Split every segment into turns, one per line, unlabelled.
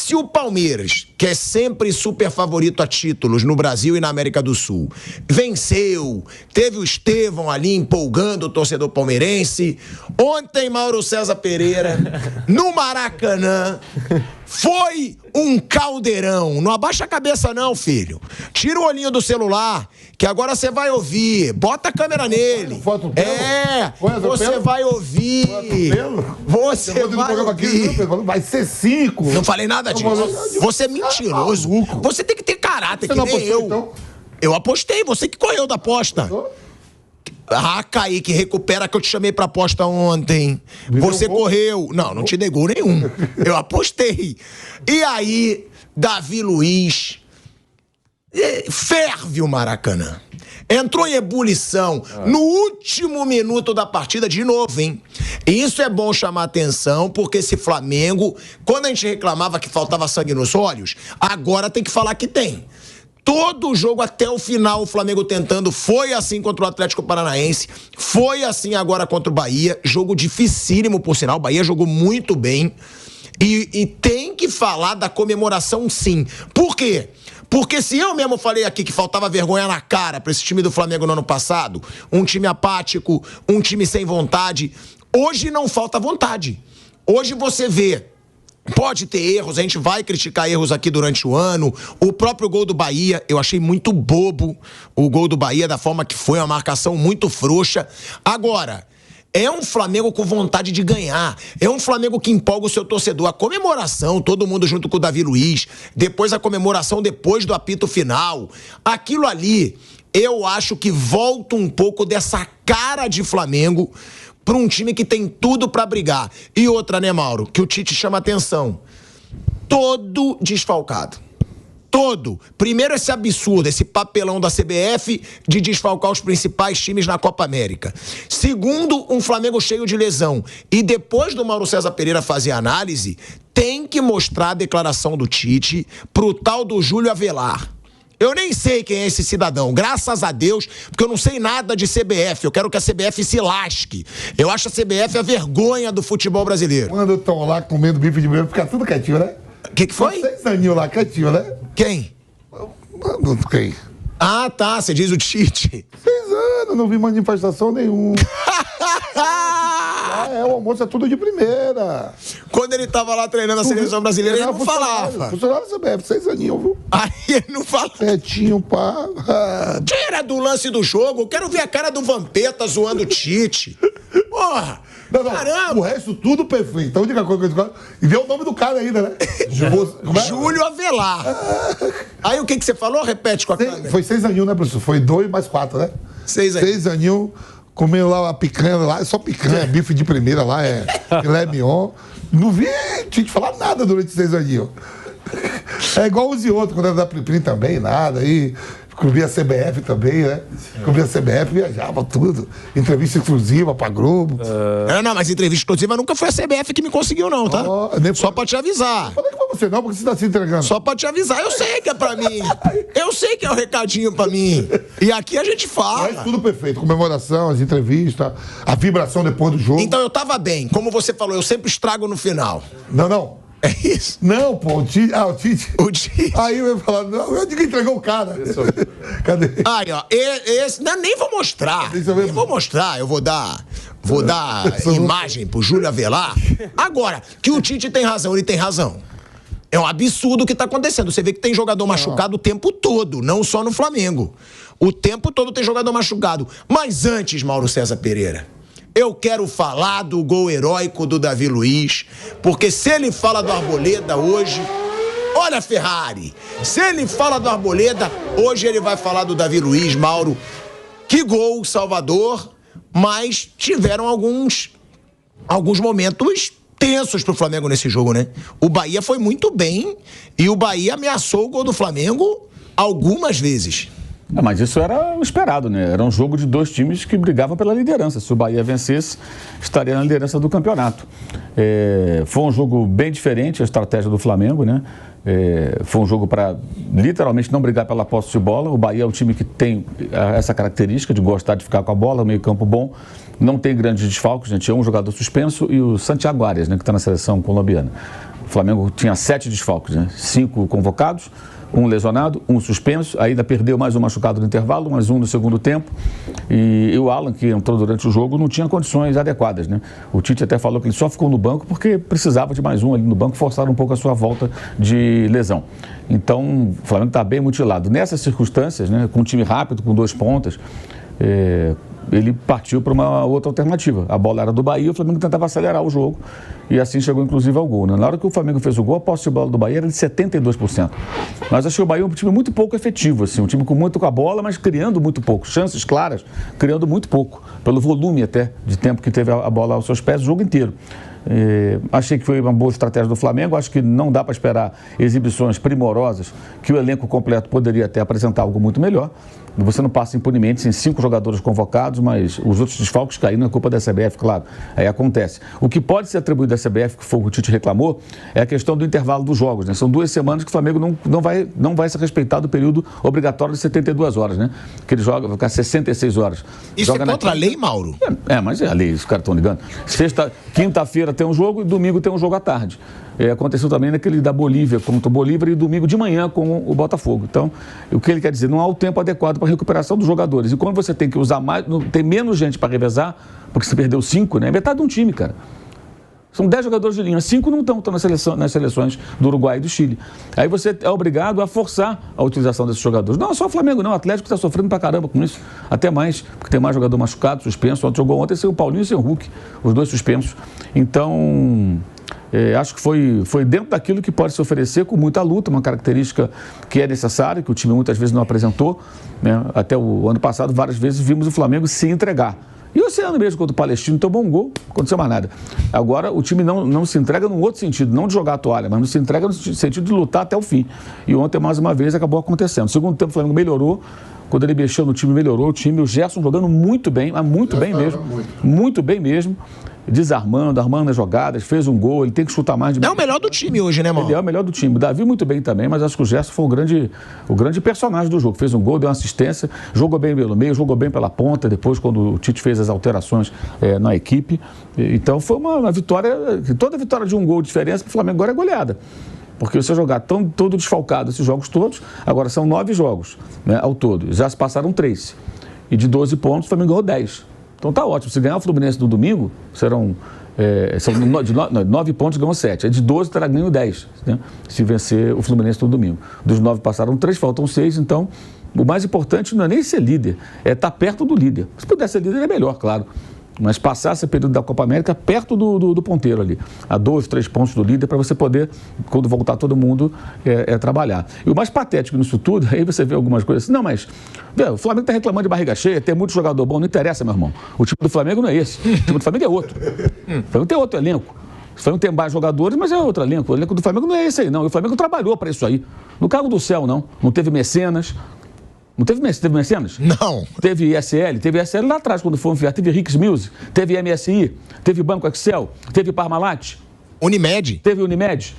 Se o Palmeiras, que é sempre super favorito a títulos no Brasil e na América do Sul, venceu, teve o Estevão ali empolgando o torcedor palmeirense. Ontem, Mauro César Pereira, no Maracanã, foi um caldeirão. Não abaixa a cabeça não, filho. Tira o olhinho do celular, que agora você vai ouvir. Bota a câmera nele. Você vai ouvir. Você vai ouvir.
Vai ser 5.
Não falei nada disso. Você é mentiroso. Você tem que ter caráter, que nem eu. Então? Eu apostei, você que correu da aposta. Ah, Kaique, recupera que eu te chamei pra aposta ontem. Você correu. Não te dei gol nenhum. Eu apostei. E aí, Davi Luiz ferve o Maracanã. Entrou em ebulição no último minuto da partida de novo, hein? E isso é bom chamar atenção, porque esse Flamengo, quando a gente reclamava que faltava sangue nos olhos, agora tem que falar que tem. Todo o jogo até o final o Flamengo tentando, foi assim contra o Atlético Paranaense, foi assim agora contra o Bahia, jogo dificílimo por sinal, o Bahia jogou muito bem e tem que falar da comemoração sim. Por quê? Porque se eu mesmo falei aqui que faltava vergonha na cara pra esse time do Flamengo no ano passado, um time apático, um time sem vontade, hoje não falta vontade. Hoje você vê, pode ter erros, a gente vai criticar erros aqui durante o ano. O próprio gol do Bahia, eu achei muito bobo o gol do Bahia, da forma que foi, uma marcação muito frouxa. Agora, é um Flamengo com vontade de ganhar. É um Flamengo que empolga o seu torcedor. A comemoração, todo mundo junto com o Davi Luiz. Depois a comemoração, depois do apito final. Aquilo ali, eu acho que volta um pouco dessa cara de Flamengo para um time que tem tudo para brigar. E outra, né, Mauro? Que o Tite chama atenção. Todo desfalcado. Todo. Primeiro, esse absurdo, esse papelão da CBF de desfalcar os principais times na Copa América. Segundo, um Flamengo cheio de lesão. E depois do Mauro César Pereira fazer a análise, tem que mostrar a declaração do Tite pro tal do Júlio Avelar. Eu nem sei quem é esse cidadão, graças a Deus, porque eu não sei nada de CBF. Eu quero que a CBF se lasque. Eu acho a CBF a vergonha do futebol brasileiro.
Quando estão lá comendo bife de milho, fica tudo quietinho, né?
O que foi?
6 aninhos lá, quietinho, né?
Quem?
Quem?
Ah, tá, você diz o Tite.
6 anos, não vi manifestação nenhuma. O almoço é tudo de primeira.
Quando ele tava lá treinando a seleção brasileira, ele não falava.
Funcionário da CBF, 6 aninhos, viu?
Aí ele não falava.
Quietinho, pá.
Tira do lance do jogo, eu quero ver a cara do Vampeta zoando o Tite. Porra!
Não,
caramba!
O resto tudo perfeito. Então a única coisa que eu digo, e vê o nome do cara ainda, né?
Júlio Avelar. Aí o que você falou? Repete com a câmera.
Foi 6 aninhos, né, professor? Foi 2 mais 4, né?
6 aninhos.
6 aninhos, comeu lá a picanha lá, é só picanha, bife de primeira lá, filé mignon. Não vi Tite falar nada durante 6 aninhos. É igual os e outros, quando era da Plim também, nada. Aí cobria a CBF também, né? Cobria a CBF, viajava tudo. Entrevista exclusiva pra Globo.
Não, mas entrevista exclusiva nunca foi a CBF que me conseguiu, não, tá? Só pra te avisar.
Não falei que foi você não, porque você tá se entregando.
Só pra te avisar. Eu sei que é pra mim. Eu sei que é um recadinho pra mim. E aqui a gente fala.
Mas tudo perfeito. Comemoração, as entrevistas, a vibração depois do jogo.
Então eu tava bem. Como você falou, eu sempre estrago no final.
Não.
É isso?
Não, pô, o Tite. O Tite.
O Tite.
Aí eu ia falar, não, eu digo que entregou o cara. Cadê?
Aí, ó, esse. Não, nem vou mostrar. Nem vou mostrar, eu vou dar imagem pro Júlio Avelar. Agora, que o Tite tem razão, ele tem razão. É um absurdo o que tá acontecendo. Você vê que tem jogador machucado o tempo todo, não só no Flamengo. O tempo todo tem jogador machucado. Mas antes, Mauro César Pereira, eu quero falar do gol heróico do Davi Luiz, porque se ele fala do Arboleda hoje... Olha, Ferrari, se ele fala do Arboleda, hoje ele vai falar do Davi Luiz, Mauro. Que gol, Salvador, mas tiveram alguns momentos tensos pro Flamengo nesse jogo, né? O Bahia foi muito bem e o Bahia ameaçou o gol do Flamengo algumas vezes.
Mas isso era esperado, né? Era um jogo de 2 times que brigavam pela liderança. Se o Bahia vencesse, estaria na liderança do campeonato. Foi um jogo bem diferente, a estratégia do Flamengo, né? Foi um jogo para literalmente não brigar pela posse de bola. O Bahia é um time que tem essa característica de gostar de ficar com a bola, meio campo bom. Não tem grandes desfalques, gente. É um jogador suspenso e o Santiago Arias, né, que está na seleção colombiana. O Flamengo tinha 7 desfalques, né? 5 convocados, 1 lesionado, 1 suspenso, ainda perdeu mais um machucado no intervalo, mais um no segundo tempo. E o Alan, que entrou durante o jogo, não tinha condições adequadas, né? O Tite até falou que ele só ficou no banco porque precisava de mais um ali no banco, forçaram um pouco a sua volta de lesão. Então, o Flamengo está bem mutilado. Nessas circunstâncias, né, com um time rápido, com 2 pontas, ele partiu para uma outra alternativa. A bola era do Bahia, o Flamengo tentava acelerar o jogo e assim chegou inclusive ao gol, né? Na hora que o Flamengo fez o gol, a posse de bola do Bahia era de 72%. Mas achei o Bahia um time muito pouco efetivo, assim, um time com muito com a bola, mas criando muito pouco. Chances claras, criando muito pouco, pelo volume até de tempo que teve a bola aos seus pés o jogo inteiro. Achei que foi uma boa estratégia do Flamengo. Acho que não dá para esperar exibições primorosas, que o elenco completo poderia até apresentar algo muito melhor. Você não passa impunemente sem 5 jogadores convocados, mas os outros desfalques caíram na culpa da CBF, claro. Aí acontece. O que pode ser atribuído à CBF, que foi o que o Tite reclamou, é a questão do intervalo dos jogos, né? São 2 semanas que o Flamengo não vai ser respeitado o período obrigatório de 72 horas, né? Que ele joga, vai ficar 66 horas.
Isso
joga
é contra a lei, Mauro?
Mas é a lei, os caras estão ligando. Quinta-feira tem um jogo e domingo tem um jogo à tarde. Aconteceu também naquele da Bolívia contra o Bolívar e domingo de manhã com o Botafogo. Então, o que ele quer dizer? Não há o tempo adequado para a recuperação dos jogadores. E quando você tem que usar mais, tem menos gente para revezar, porque você perdeu 5, né? É metade de um time, cara. São 10 jogadores de linha, 5 não estão nas seleções do Uruguai e do Chile. Aí você é obrigado a forçar a utilização desses jogadores. Não só o Flamengo, não. O Atlético está sofrendo pra caramba com isso. Até mais, porque tem mais jogador machucado, suspenso. Jogou ontem sem o Paulinho e sem o Hulk, os 2 suspensos. Então, acho que foi dentro daquilo que pode se oferecer com muita luta, uma característica que é necessária, que o time muitas vezes não apresentou, né? Até o ano passado, várias vezes vimos o Flamengo se entregar. E o Oceano mesmo, contra o Palestino, tomou um gol, não aconteceu mais nada. Agora, o time não se entrega num outro sentido, não de jogar a toalha, mas se entrega no sentido de lutar até o fim. E ontem, mais uma vez, acabou acontecendo. No segundo tempo, o Flamengo melhorou. Quando ele mexeu no time, melhorou o time. O Gerson jogando muito bem, mas muito bem mesmo. Muito bem mesmo. Desarmando, armando as jogadas, fez um gol, ele tem que chutar mais.
É o melhor do time hoje, né, Mauro?
Ele é o melhor do time. O Davi muito bem também, mas acho que o Gerson foi o grande personagem do jogo. Fez um gol, deu uma assistência, jogou bem pelo meio, jogou bem pela ponta, depois quando o Tite fez as alterações na equipe. Então foi uma vitória, toda vitória de um gol de diferença para o Flamengo agora é goleada. Porque você jogar todo desfalcado esses jogos todos, agora são 9 jogos, né, ao todo. Já se passaram 3. E de 12 pontos, o Flamengo ganhou 10. Então tá ótimo. Se ganhar o Fluminense no domingo, são 9 pontos, ganhou 7. De 12 terá ganho 10, né? Se vencer o Fluminense no domingo. Dos 9 passaram 3, faltam 6, então o mais importante não é nem ser líder, é estar perto do líder. Se puder ser líder é melhor, claro. Mas passar esse período da Copa América perto do ponteiro ali, a 2, 3 pontos do líder, para você poder, quando voltar todo mundo, trabalhar. E o mais patético nisso tudo, aí você vê algumas coisas assim, não, mas o Flamengo está reclamando de barriga cheia, tem muito jogador bom, não interessa, meu irmão. O time do Flamengo não é esse, o time do Flamengo é outro. O Flamengo tem outro elenco. O Flamengo tem mais jogadores, mas é outro elenco. O elenco do Flamengo não é esse aí, não. E o Flamengo trabalhou para isso aí. No cargo do céu, não. Não teve mecenas. Não teve mecenas?
Não.
Teve ISL lá atrás, quando foi enfiar. Teve Rix Music, teve MSI, teve Banco Excel, teve Parmalat.
Unimed.
Teve Unimed.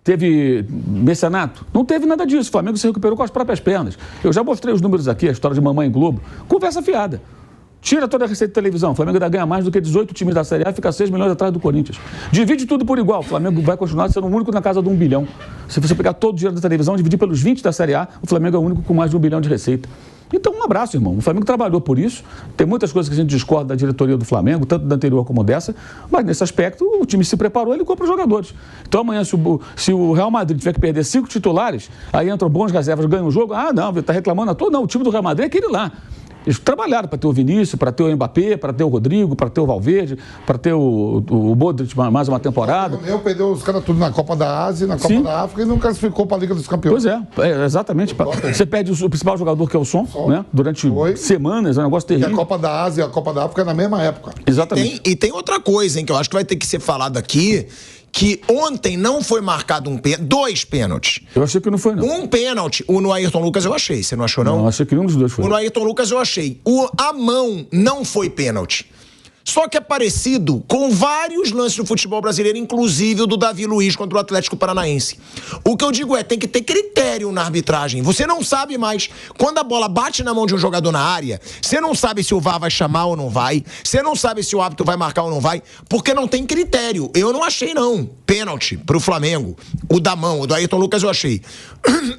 Teve mecenato. Não teve nada disso. O Flamengo se recuperou com as próprias pernas. Eu já mostrei os números aqui, a história de Mamãe Globo. Conversa fiada. Tira toda a receita de televisão. O Flamengo ainda ganha mais do que 18 times da Série A e fica 6 milhões atrás do Corinthians. Divide tudo por igual. O Flamengo vai continuar sendo o único na casa de 1 bilhão. Se você pegar todo o dinheiro da televisão e dividir pelos 20 da Série A, o Flamengo é o único com mais de 1 bilhão de receita. Então, um abraço, irmão. O Flamengo trabalhou por isso. Tem muitas coisas que a gente discorda da diretoria do Flamengo, tanto da anterior como dessa, mas nesse aspecto o time se preparou, ele compra os jogadores. Então, amanhã, se o Real Madrid tiver que perder 5 titulares, aí entram bons reservas, ganham o jogo. Ah, não, está reclamando à toa. Não, o time do Real Madrid é aquele lá. Eles trabalharam para ter o Vinícius, para ter o Mbappé, para ter o Rodrigo, para ter o Valverde, para ter o Modric mais uma temporada.
O Romeu perdeu os caras tudo na Copa da Ásia, na Copa da África e não classificou para a Liga dos Campeões.
Pois é, exatamente. Você perde o principal jogador, que é o Son, né? Durante semanas, é um negócio terrível.
E a Copa da Ásia e a Copa da África é na mesma época.
Exatamente.
E tem outra coisa, hein, que eu acho que vai ter que ser falado aqui, que ontem não foi marcado 2 pênaltis.
Eu achei que não foi, não.
Um pênalti, o no Ayrton Lucas eu achei, você não achou, não?
Não, achei que nenhum dos dois foi.
O no Ayrton Lucas eu achei. A mão não foi pênalti. Só que é parecido com vários lances do futebol brasileiro, inclusive o do Davi Luiz contra o Atlético Paranaense. O que eu digo é, tem que ter critério na arbitragem. Você não sabe mais, quando a bola bate na mão de um jogador na área, você não sabe se o VAR vai chamar ou não vai, você não sabe se o árbitro vai marcar ou não vai, porque não tem critério. Eu não achei, não. Pênalti pro Flamengo. O da mão, o do Ayrton Lucas eu achei.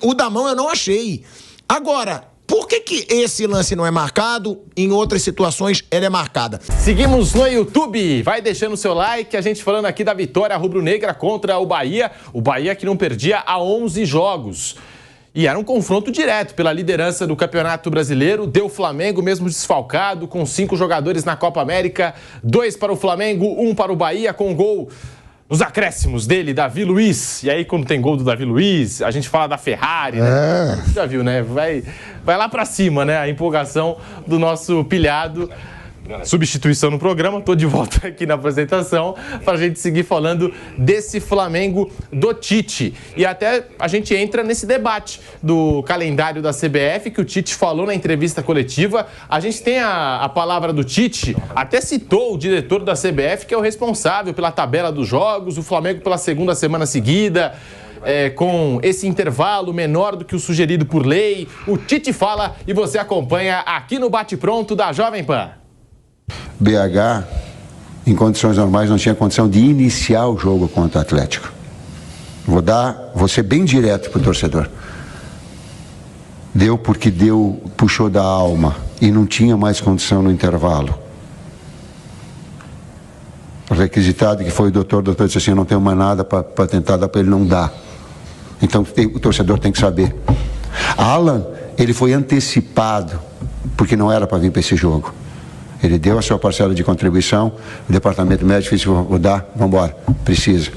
O da mão eu não achei. Agora, por que esse lance não é marcado? Em outras situações, ele é marcada.
Seguimos no YouTube. Vai deixando o seu like. A gente falando aqui da vitória rubro-negra contra o Bahia. O Bahia que não perdia há 11 jogos. E era um confronto direto pela liderança do Campeonato Brasileiro. Deu Flamengo, mesmo desfalcado, com 5 jogadores na Copa América. 2 para o Flamengo, 1 para o Bahia, com gol nos acréscimos dele, Davi Luiz. E aí, quando tem gol do Davi Luiz, a gente fala da Ferrari, né? Já viu, né? Vai lá pra cima, né? A empolgação do nosso pilhado. Substituição no programa, tô de volta aqui na apresentação pra gente seguir falando desse Flamengo do Tite. E até a gente entra nesse debate do calendário da CBF, que o Tite falou na entrevista coletiva. A gente tem a palavra do Tite, até citou o diretor da CBF, que é o responsável pela tabela dos jogos, o Flamengo pela segunda semana seguida. Com esse intervalo menor do que o sugerido por lei. O Tite fala e você acompanha aqui no Bate Pronto da Jovem Pan.
BH, em condições normais, não tinha condição de iniciar o jogo contra o Atlético. Vou ser bem direto para o torcedor. Deu porque puxou da alma e não tinha mais condição no intervalo. O requisitado que foi o doutor disse assim, não tenho mais nada para tentar dar para ele, não dá. Então o torcedor tem que saber. Alan, ele foi antecipado, porque não era para vir para esse jogo. Ele deu a sua parcela de contribuição, o departamento médico disse, vou dar, vamos embora, precisa.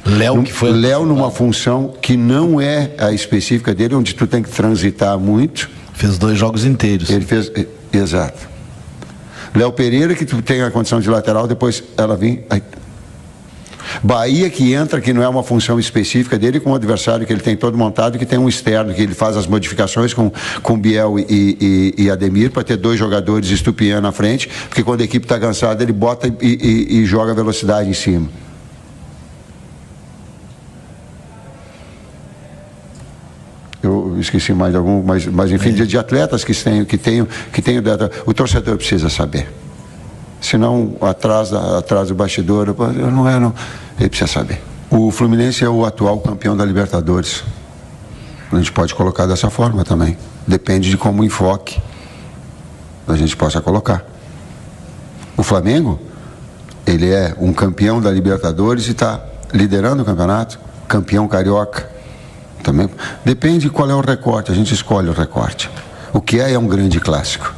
Léo numa função que não é a específica dele, onde tu tem que transitar muito.
Fez 2 jogos inteiros.
Ele fez, exato. Léo Pereira, que tu tem a condição de lateral, depois ela vem... Bahia que entra, que não é uma função específica dele, com um adversário que ele tem todo montado, que tem um externo, que ele faz as modificações com Biel e Ademir, para ter 2 jogadores Estupiã na frente, porque quando a equipe está cansada, ele bota e joga velocidade em cima. Eu esqueci mais de algum, mas enfim, de atletas que tenham o torcedor precisa saber. Senão, atrás do bastidor, não. Ele precisa saber. O Fluminense é o atual campeão da Libertadores. A gente pode colocar dessa forma também. Depende de como o enfoque a gente possa colocar. O Flamengo, ele é um campeão da Libertadores e está liderando o campeonato. Campeão carioca. Também. Depende qual é o recorte. A gente escolhe o recorte. O que é um grande clássico.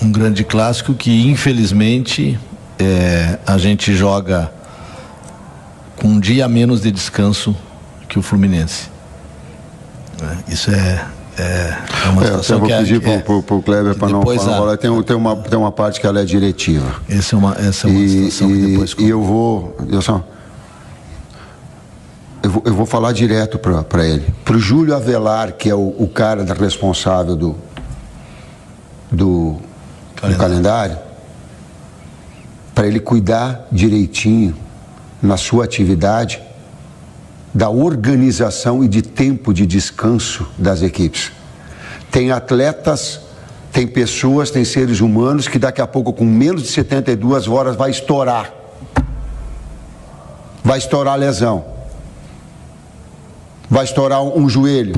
Um grande clássico que, infelizmente, a gente joga com um dia a menos de descanso que o Fluminense. Isso é uma situação
eu vou pedir para o Kleber para não falar. Tem uma parte que ela é diretiva.
Essa é uma situação que depois...
E eu vou falar direto para ele. Para o Júlio Avelar, que é o cara responsável do calendário, para ele cuidar direitinho na sua atividade da organização e de tempo de descanso das equipes. Tem atletas, tem pessoas, tem seres humanos que daqui a pouco, com menos de 72 horas, vai estourar a lesão, vai estourar um joelho,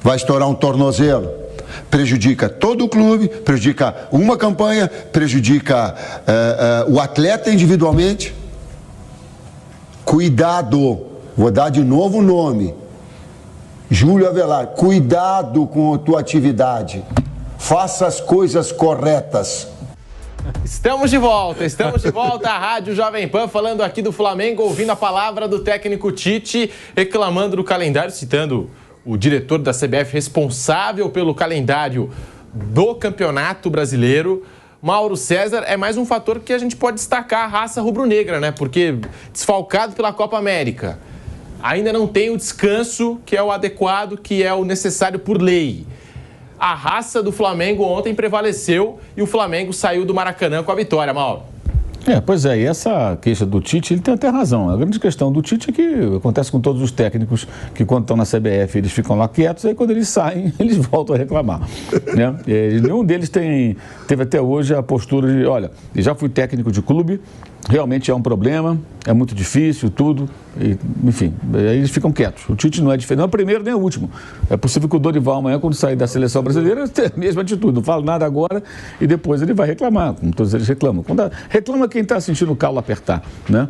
vai estourar um tornozelo. Prejudica todo o clube, prejudica uma campanha, prejudica o atleta individualmente. Cuidado, vou dar de novo o nome, Júlio Avelar, cuidado com a tua atividade, faça as coisas corretas.
Estamos de volta à Rádio Jovem Pan, falando aqui do Flamengo, ouvindo a palavra do técnico Tite, reclamando do calendário, citando o diretor da CBF responsável pelo calendário do Campeonato Brasileiro. Mauro César, é mais um fator que a gente pode destacar a raça rubro-negra, né? Porque desfalcado pela Copa América, ainda não tem o descanso que é o adequado, que é o necessário por lei. a raça do Flamengo ontem prevaleceu e o Flamengo saiu do Maracanã com a vitória, Mauro.
Pois é, e essa queixa do Tite, ele tem até razão. A grande questão do Tite é que acontece com todos os técnicos que quando estão na CBF eles ficam lá quietos, aí quando eles saem, eles voltam a reclamar. Né? Nenhum deles teve até hoje a postura de, olha, já fui técnico de clube, realmente é um problema, é muito difícil, tudo, enfim, aí eles ficam quietos. O Tite não é diferente, não é o primeiro nem o último. É possível que o Dorival amanhã, quando sair da seleção brasileira, tenha a mesma atitude, não fala nada agora e depois ele vai reclamar, como todos eles reclamam. Reclama quem está sentindo o calo apertar, né?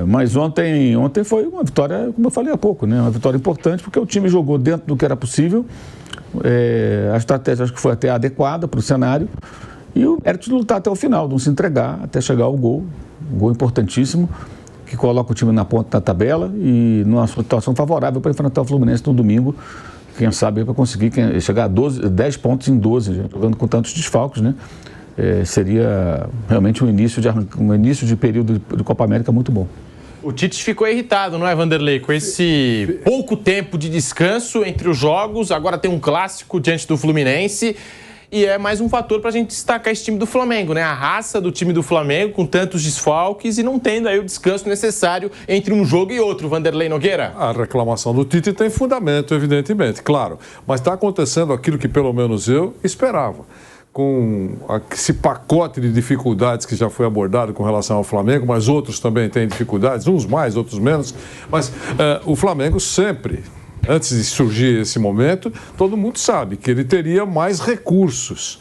Mas ontem foi uma vitória, como eu falei há pouco, né? Uma vitória importante, porque o time jogou dentro do que era possível, a estratégia acho que foi até adequada para o cenário, e o mérito de lutar até o final, não se entregar, até chegar ao gol, um gol importantíssimo, que coloca o time na ponta da tabela e numa situação favorável para enfrentar o Fluminense no domingo, quem sabe para conseguir chegar a 10 pontos em 12, jogando com tantos desfalques, né? Seria realmente um início de período de Copa América muito bom.
O Tite ficou irritado, não é, Vanderlei? Com esse pouco tempo de descanso entre os jogos, agora tem um clássico diante do Fluminense. E é mais um fator para a gente destacar esse time do Flamengo, né? A raça do time do Flamengo com tantos desfalques e não tendo aí o descanso necessário entre um jogo e outro, Vanderlei Nogueira.
A reclamação do Tite tem fundamento, evidentemente, claro. Mas está acontecendo aquilo que pelo menos eu esperava. Com esse pacote de dificuldades que já foi abordado com relação ao Flamengo, mas outros também têm dificuldades, uns mais, outros menos. Mas o Flamengo sempre... Antes de surgir esse momento, todo mundo sabe que ele teria mais recursos,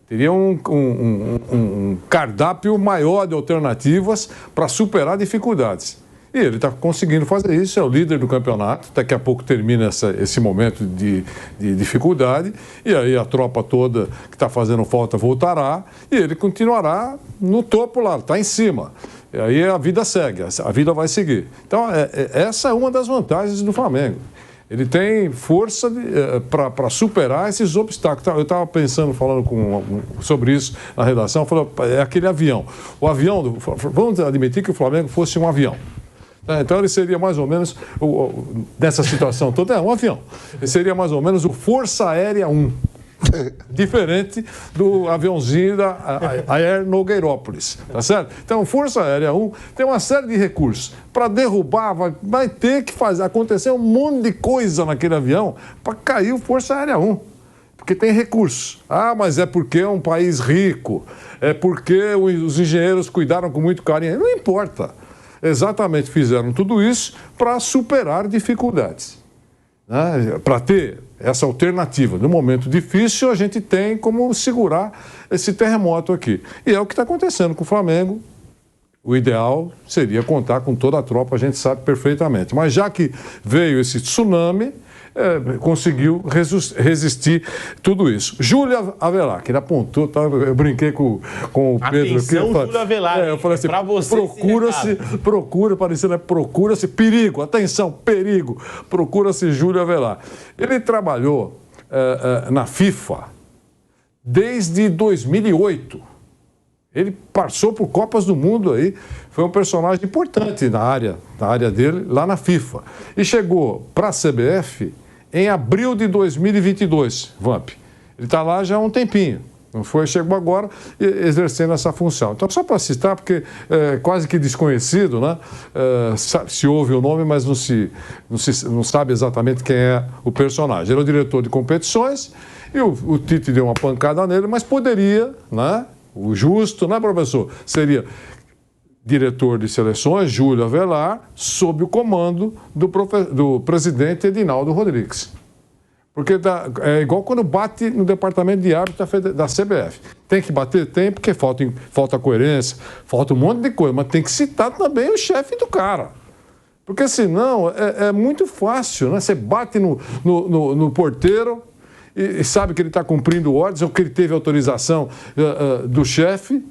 teria um cardápio maior de alternativas para superar dificuldades. E ele está conseguindo fazer isso, é o líder do campeonato, daqui a pouco termina esse momento de dificuldade, e aí a tropa toda que está fazendo falta voltará, e ele continuará no topo lá, está em cima. E aí a vida segue, a vida vai seguir. Então, essa é uma das vantagens do Flamengo. Ele tem força para superar esses obstáculos. Eu estava pensando, falando sobre isso na redação, falando, é aquele avião. O avião, vamos admitir que o Flamengo fosse um avião. Então ele seria mais ou menos, nessa situação toda, um avião. Ele seria mais ou menos o Força Aérea 1. Diferente do aviãozinho da Air Nogueirópolis, tá certo? Então, Força Aérea 1 tem uma série de recursos. Para derrubar, vai ter que acontecer um monte de coisa naquele avião para cair o Força Aérea 1. Porque tem recursos. Mas é porque é um país rico, é porque os engenheiros cuidaram com muito carinho. Não importa. Exatamente fizeram tudo isso para superar dificuldades. Para ter essa alternativa. No momento difícil, a gente tem como segurar esse terremoto aqui. E é o que está acontecendo com o Flamengo. O ideal seria contar com toda a tropa, a gente sabe perfeitamente. Mas já que veio esse tsunami, conseguiu resistir tudo isso. Júlia Avelar, que ele apontou, eu brinquei com o Pedro aqui.
Júlia Avelar,
eu falei assim, procura-se perigo, atenção, perigo, procura-se Júlia Avelar. Ele trabalhou na FIFA desde 2008. Ele passou por Copas do Mundo aí, foi um personagem importante na área dele, lá na FIFA. E chegou para a CBF em abril de 2022, Vamp. Ele está lá já há um tempinho. Não foi, chegou agora exercendo essa função. Então, só para citar, porque é quase que desconhecido, né? Se ouve o nome, mas não sabe exatamente quem é o personagem. Ele é o diretor de competições e o Tite deu uma pancada nele, mas poderia, né? O justo, né, professor? Seria diretor de seleções, Júlio Avelar, sob o comando do presidente Edinaldo Rodrigues. Porque é igual quando bate no departamento de árbitro da CBF. Tem que bater? Tem, porque falta coerência, falta um monte de coisa, mas tem que citar também o chefe do cara. Porque senão é muito fácil, né? Você bate no porteiro e sabe que ele está cumprindo ordens ou que ele teve autorização do chefe,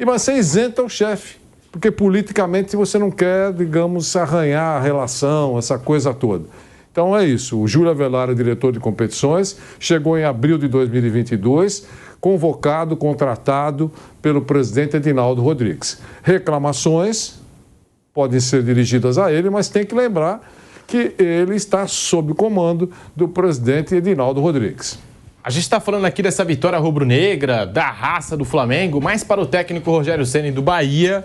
mas você isenta o chefe. Porque politicamente você não quer, digamos, arranhar a relação, essa coisa toda. Então é isso, o Júlio Avelar, diretor de competições, chegou em abril de 2022, convocado, contratado pelo presidente Edinaldo Rodrigues. Reclamações podem ser dirigidas a ele, mas tem que lembrar que ele está sob o comando do presidente Edinaldo Rodrigues.
A gente está falando aqui dessa vitória rubro-negra, da raça do Flamengo, mas para o técnico Rogério Ceni do Bahia,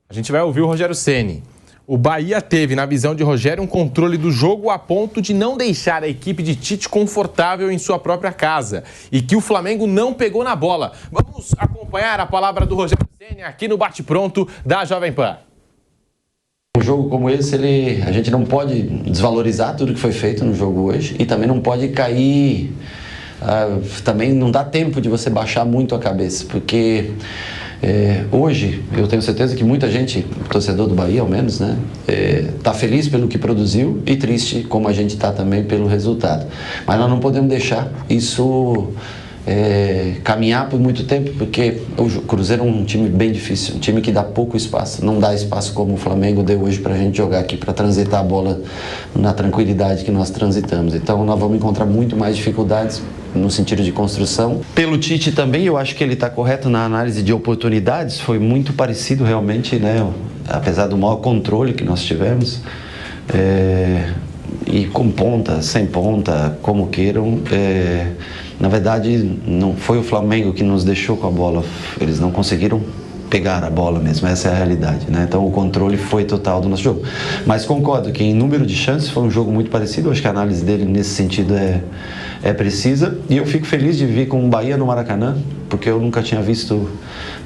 a gente vai ouvir o Rogério Ceni. O Bahia teve, na visão de Rogério, um controle do jogo a ponto de não deixar a equipe de Tite confortável em sua própria casa e que o Flamengo não pegou na bola. Vamos acompanhar a palavra do Rogério Ceni aqui no Bate-Pronto da Jovem Pan.
Um jogo como esse, a gente não pode desvalorizar tudo que foi feito no jogo hoje e também não pode cair, também não dá tempo de você baixar muito a cabeça, porque hoje eu tenho certeza que muita gente, torcedor do Bahia ao menos, né, tá feliz pelo que produziu e triste como a gente tá também pelo resultado. Mas nós não podemos deixar isso caminhar por muito tempo, porque o Cruzeiro é um time bem difícil, um time que dá pouco espaço, não dá espaço como o Flamengo deu hoje pra gente jogar aqui, pra transitar a bola na tranquilidade que nós transitamos. Então nós vamos encontrar muito mais dificuldades no sentido de construção. Pelo Tite também, eu acho que ele está correto na análise de oportunidades, foi muito parecido realmente, né, apesar do maior controle que nós tivemos, e com ponta, sem ponta, como queiram, na verdade não foi o Flamengo que nos deixou com a bola, eles não conseguiram pegar a bola mesmo, essa é a realidade, né? Então o controle foi total do nosso jogo. Mas concordo que em número de chances foi um jogo muito parecido, acho que a análise dele nesse sentido é precisa, e eu fico feliz de vir com o Bahia no Maracanã, porque eu nunca tinha visto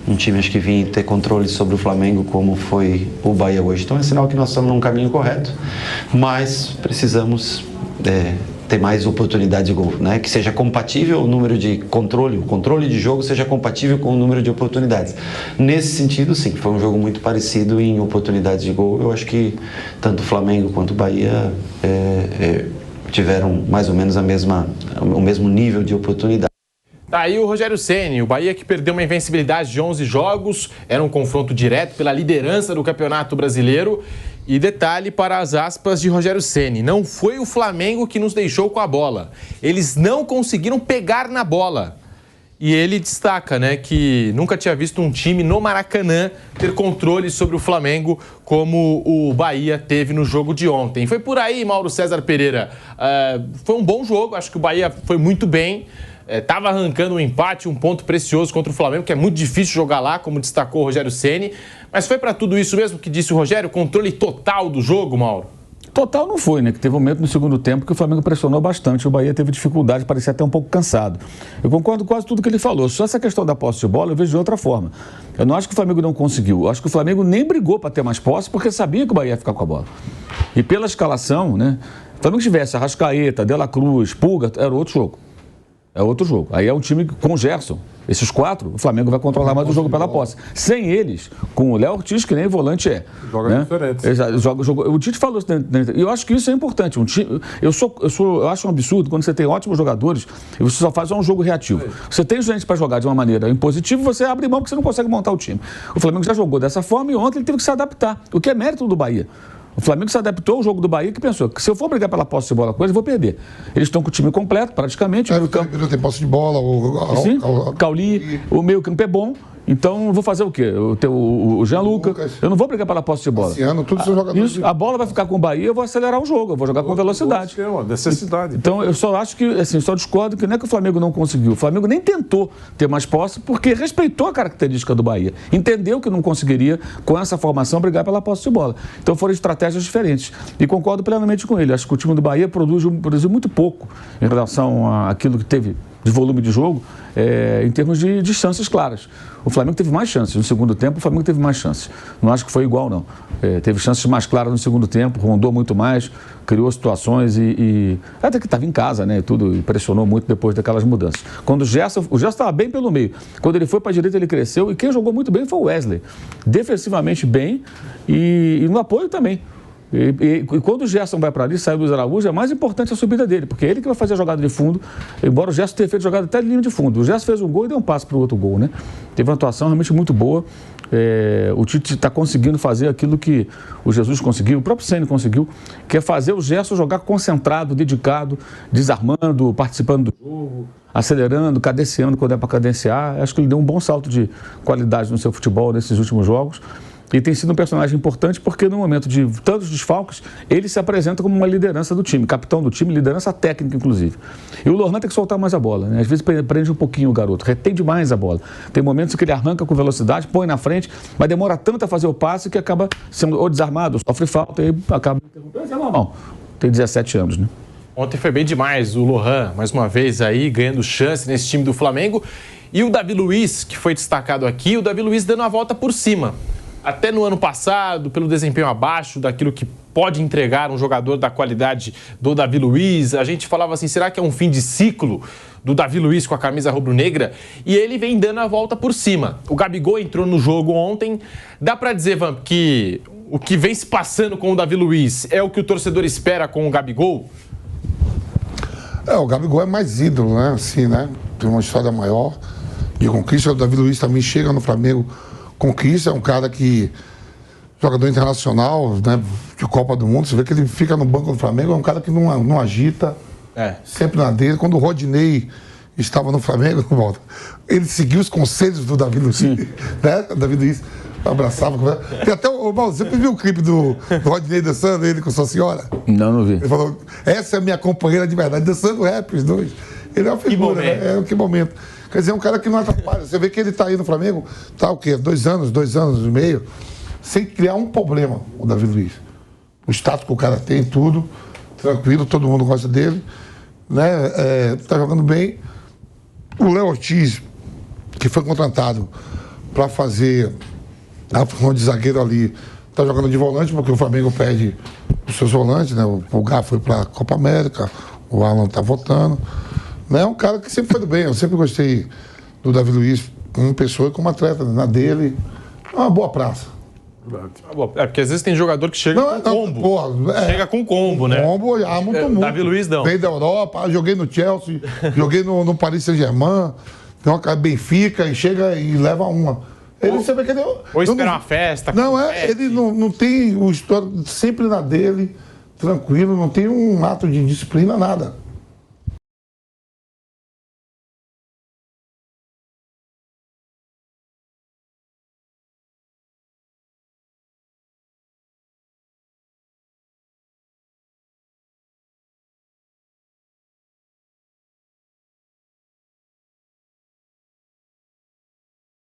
um time acho que vinha ter controle sobre o Flamengo como foi o Bahia hoje. Então é sinal que nós estamos num caminho correto, mas precisamos ter mais oportunidade de gol, né? Que seja compatível o número de controle, o controle de jogo seja compatível com o número de oportunidades. Nesse sentido, sim, foi um jogo muito parecido em oportunidades de gol. Eu acho que tanto o Flamengo quanto o Bahia tiveram mais ou menos o mesmo nível de oportunidade.
Tá aí o Rogério Ceni, o Bahia que perdeu uma invencibilidade de 11 jogos, era um confronto direto pela liderança do Campeonato Brasileiro. E detalhe para as aspas de Rogério Ceni, não foi o Flamengo que nos deixou com a bola, eles não conseguiram pegar na bola. E ele destaca, né, que nunca tinha visto um time no Maracanã ter controle sobre o Flamengo como o Bahia teve no jogo de ontem. Foi por aí, Mauro César Pereira. Foi um bom jogo, acho que o Bahia foi muito bem. Estava arrancando um empate, um ponto precioso contra o Flamengo, que é muito difícil jogar lá, como destacou o Rogério Ceni. Mas foi para tudo isso mesmo que disse o Rogério? Controle total do jogo, Mauro?
Total não foi, né? Que teve um momento no segundo tempo que o Flamengo pressionou bastante, o Bahia teve dificuldade, parecia até um pouco cansado. Eu concordo com quase tudo que ele falou, só essa questão da posse de bola eu vejo de outra forma. Eu não acho que o Flamengo não conseguiu, eu acho que o Flamengo nem brigou para ter mais posse porque sabia que o Bahia ia ficar com a bola. E pela escalação, né? Se o Flamengo tivesse Arrascaeta, De La Cruz, Pulga, era outro jogo. É outro jogo. Aí é um time com o Gerson. Esses quatro, o Flamengo vai controlar mais o jogo pela posse. Sem eles, com o Léo Ortiz, que nem volante
Joga diferente.
O Tite falou isso. E eu acho que isso é importante. Eu acho um absurdo quando você tem ótimos jogadores e você só faz um jogo reativo. Você tem gente para jogar de uma maneira impositiva, você abre mão porque você não consegue montar o time. O Flamengo já jogou dessa forma e ontem ele teve que se adaptar. O que é mérito do Bahia. O Flamengo se adaptou ao jogo do Bahia que pensou que se eu for brigar pela posse de bola com eles, eu vou perder. Eles estão com o time completo, praticamente.
Não tem posse de bola.
Cauli, o meio campo é bom. Então, eu vou fazer o quê? O Gianluca. Eu não vou brigar pela posse de bola.
Todos os jogadores.
Isso, a bola vai ficar com o Bahia, eu vou acelerar o jogo, eu vou jogar com velocidade.
É uma necessidade.
Então, eu só acho que, assim, só discordo que não é que o Flamengo não conseguiu. O Flamengo nem tentou ter mais posse porque respeitou a característica do Bahia. Entendeu que não conseguiria, com essa formação, brigar pela posse de bola. Então, foram estratégias diferentes. E concordo plenamente com ele. Acho que o time do Bahia produziu muito pouco em relação àquilo que teve de volume de jogo, em termos de chances claras. O Flamengo teve mais chances. No segundo tempo, o Flamengo teve mais chances. Não acho que foi igual, não. Teve chances mais claras no segundo tempo, rondou muito mais, criou situações e até que estava em casa, né? Tudo impressionou muito depois daquelas mudanças. Quando o Gerson estava bem pelo meio. Quando ele foi para a direita, ele cresceu. E quem jogou muito bem foi o Wesley. Defensivamente bem e no apoio também. E quando o Gerson vai para ali, sai do Luiz Araújo, é mais importante a subida dele, porque é ele que vai fazer a jogada de fundo, embora o Gerson tenha feito jogada até de linha de fundo. O Gerson fez um gol e deu um passe para o outro gol, né? Teve uma atuação realmente muito boa. O Tite está conseguindo fazer aquilo que o Jesus conseguiu, o próprio Ceni conseguiu, que é fazer o Gerson jogar concentrado, dedicado, desarmando, participando do jogo, acelerando, cadenciando quando é para cadenciar. Acho que ele deu um bom salto de qualidade no seu futebol nesses últimos jogos. E tem sido um personagem importante porque no momento de tantos desfalques, ele se apresenta como uma liderança do time, capitão do time, liderança técnica, inclusive. E o Lohan tem que soltar mais a bola, né? Às vezes prende um pouquinho o garoto, retém demais a bola. Tem momentos em que ele arranca com velocidade, põe na frente, mas demora tanto a fazer o passe que acaba sendo ou desarmado, sofre falta e acaba interrompendo. Isso é normal. Tem 17 anos, né?
Ontem foi bem demais o Lohan, mais uma vez aí, ganhando chance nesse time do Flamengo. E o Davi Luiz, que foi destacado aqui, o Davi Luiz dando a volta por cima. Até no ano passado, pelo desempenho abaixo daquilo que pode entregar um jogador da qualidade do Davi Luiz, a gente falava assim, será que é um fim de ciclo do Davi Luiz com a camisa rubro-negra? E ele vem dando a volta por cima. O Gabigol entrou no jogo ontem. Dá pra dizer, Vamp, que o que vem se passando com o Davi Luiz é o que o torcedor espera com o Gabigol?
O Gabigol é mais ídolo, né? Assim, né? Tem uma história maior de conquista. O Davi Luiz também chega no Flamengo, conquista, é um cara que, jogador internacional, né, de Copa do Mundo, você vê que ele fica no banco do Flamengo, é um cara que não agita, sempre na dele. Quando o Rodinei estava no Flamengo, ele seguiu os conselhos do Davi Luiz, né? O Davi Luiz abraçava. Tem até você viu o clipe do Rodinei dançando, ele com sua senhora?
Não vi.
Ele falou, essa é a minha companheira de verdade, dançando rap, os dois. Ele é uma figura, né? Que momento. Quer dizer, é um cara que não atrapalha. Você vê que ele está aí no Flamengo, tá o quê? 2 anos e meio, sem criar um problema, o Davi Luiz. O status que o cara tem, tudo, tranquilo, todo mundo gosta dele, né? Tá jogando bem. O Léo Ortiz, que foi contratado para fazer a função de zagueiro ali, tá jogando de volante, porque o Flamengo perde os seus volantes, né? O Pulgar foi para a Copa América, o Alan tá voltando. É um cara que sempre foi do bem, eu sempre gostei do Davi Luiz como pessoa e como atleta, na dele. É uma boa praça.
Porque às vezes tem jogador que chega com combo. Chega com combo, né?
Combo, muito muito.
Davi Luiz não.
Veio da Europa, joguei no Chelsea, joguei no Paris Saint-Germain, tem uma Benfica e chega e leva uma. Ele sempre que ele.
Ou espera uma festa.
Ele não tem o histórico sempre na dele, tranquilo, não tem um ato de disciplina, nada.